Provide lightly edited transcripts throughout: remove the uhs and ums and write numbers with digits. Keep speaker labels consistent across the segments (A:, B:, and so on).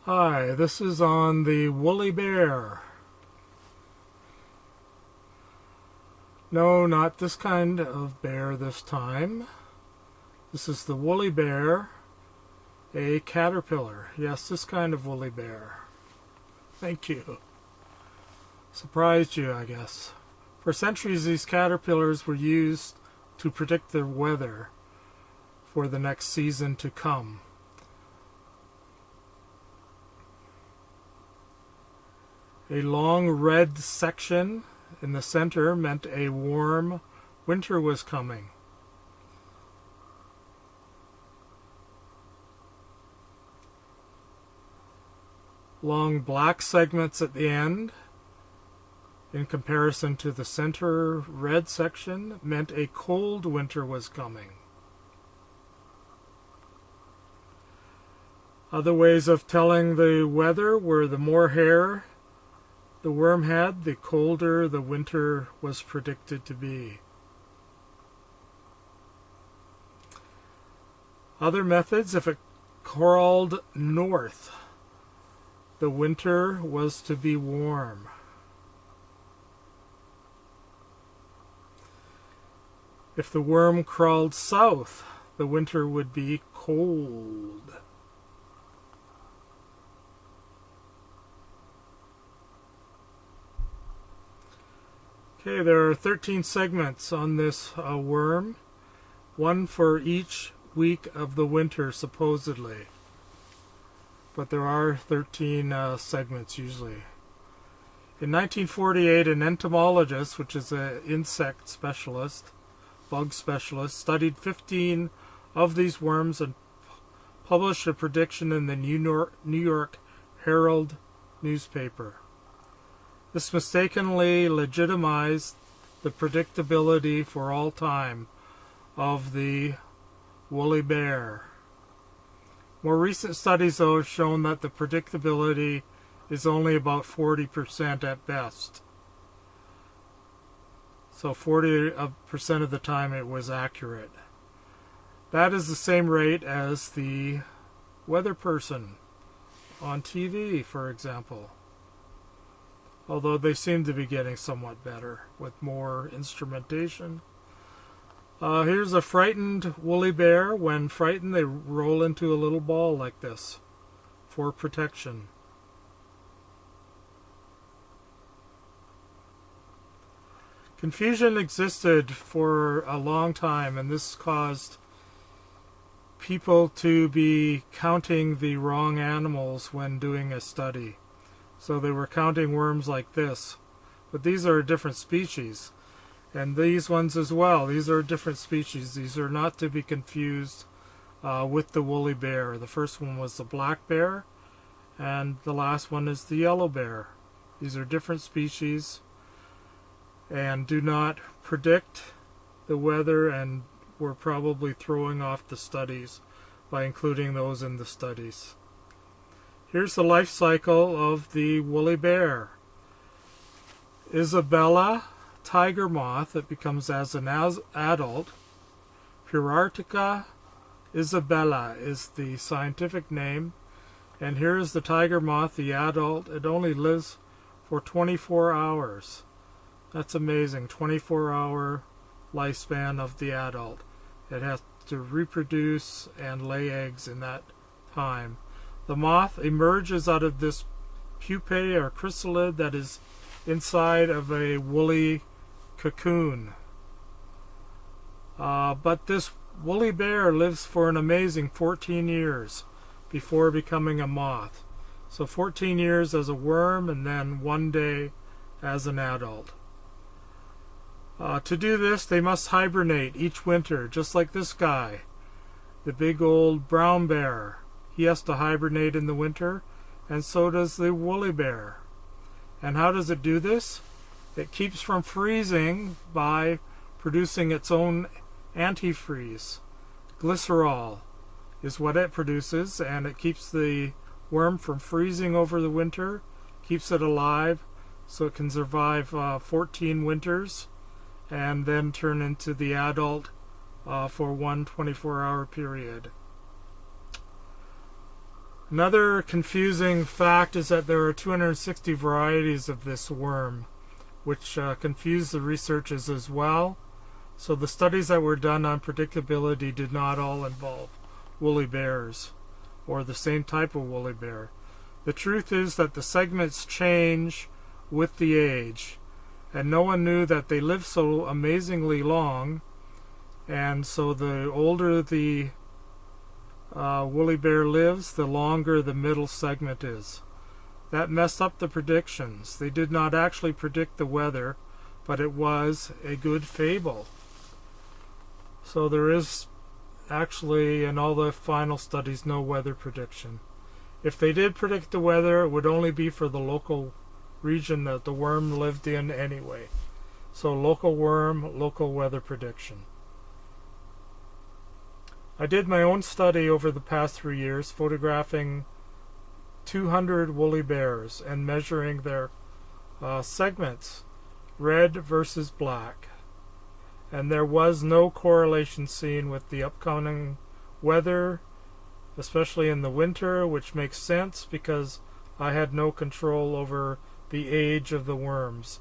A: Hi, this is on the woolly bear. No, not this kind of bear this time. This is the woolly bear, a caterpillar. Yes, this kind of woolly bear. Thank you. Surprised you, I guess. For centuries, these caterpillars were used to predict the weather for the next season to come. A long red section in the center meant a warm winter was coming. Long black segments at the end, in comparison to the center red section, meant a cold winter was coming. Other ways of telling the weather were the more hair the worm had, the colder the winter was predicted to be. Other methods, if it crawled north, the winter was to be warm. If the worm crawled south, the winter would be cold. Okay, there are 13 segments on this worm, one for each week of the winter, supposedly. But there are 13 segments usually. In 1948, an entomologist, which is an insect specialist, bug specialist, studied 15 of these worms and published a prediction in the New York Herald newspaper. This mistakenly legitimized the predictability for all time of the woolly bear. More recent studies, though, have shown that the predictability is only about 40% at best. So 40% of the time it was accurate. That is the same rate as the weather person on TV, for example. Although they seem to be getting somewhat better with more instrumentation. Here's a frightened woolly bear. When frightened, they roll into a little ball like this for protection. Confusion existed for a long time, and this caused people to be counting the wrong animals when doing a study. So they were counting worms like this. But these are a different species. And these ones as well. These are a different species. These are not to be confused with the woolly bear. The first one was the black bear. And the last one is the yellow bear. These are different species. And do not predict the weather, and were probably throwing off the studies by including those in the studies. Here's the life cycle of the woolly bear. Isabella Tiger Moth, it becomes as an adult. Purartica Isabella is the scientific name. And here's the tiger moth, the adult. It only lives for 24 hours. That's amazing, 24-hour lifespan of the adult. It has to reproduce and lay eggs in that time. The moth emerges out of this pupae or chrysalid that is inside of a woolly cocoon. But this woolly bear lives for an amazing 14 years before becoming a moth. So 14 years as a worm and then one day as an adult. To do this, they must hibernate each winter, just like this guy, the big old brown bear. He has to hibernate in the winter, and so does the woolly bear. And how does it do this? It keeps from freezing by producing its own antifreeze. Glycerol is what it produces, and it keeps the worm from freezing over the winter, keeps it alive so it can survive 14 winters and then turn into the adult for one 24-hour period. Another confusing fact is that there are 260 varieties of this worm, which confused the researchers as well. So the studies that were done on predictability did not all involve woolly bears or the same type of woolly bear. The truth is that the segments change with the age, and no one knew that they lived so amazingly long, and so the older the woolly bear lives, the longer the middle segment is. That messed up the predictions. They did not actually predict the weather, but it was a good fable. So there is actually, in all the final studies, no weather prediction. If they did predict the weather, it would only be for the local region that the worm lived in anyway. So local worm, local weather prediction. I did my own study over the past 3 years, photographing 200 woolly bears and measuring their segments, red versus black. And there was no correlation seen with the upcoming weather, especially in the winter, which makes sense because I had no control over the age of the worms.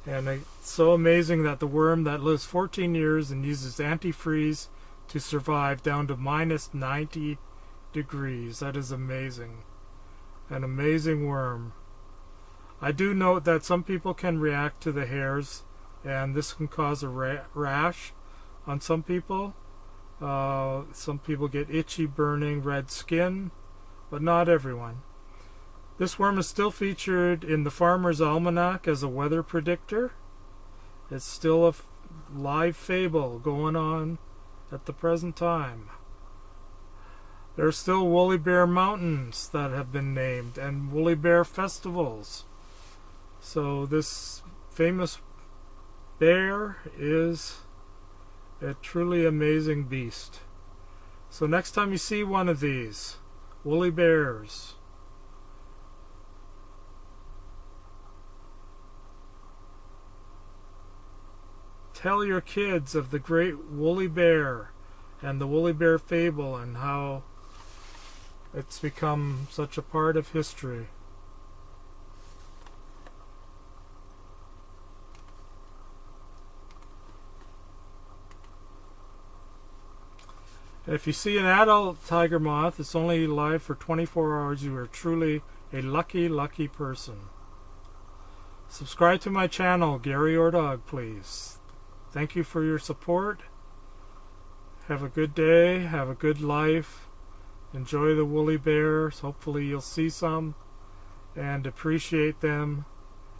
A: And it's so amazing that the worm that lives 14 years and uses antifreeze to survive down to minus 90 degrees. That is amazing. An amazing worm. I do note that some people can react to the hairs, and this can cause a rash on some people. Some people get itchy, burning, red skin, but not everyone. This worm is still featured in the Farmer's Almanac as a weather predictor. It's still a live fable going on at the present time. There are still woolly bear mountains that have been named and woolly bear festivals. So this famous bear is a truly amazing beast. So next time you see one of these woolly bears, tell your kids of the great woolly bear and the woolly bear fable and how it's become such a part of history. If you see an adult tiger moth, it's only live for 24 hours. You are truly a lucky, lucky person. Subscribe to my channel, Gary or Dog, please. Thank you for your support. Have a good day. Have a good life. Enjoy the woolly bears. Hopefully you'll see some and appreciate them.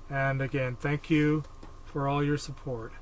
A: And again, thank you for all your support.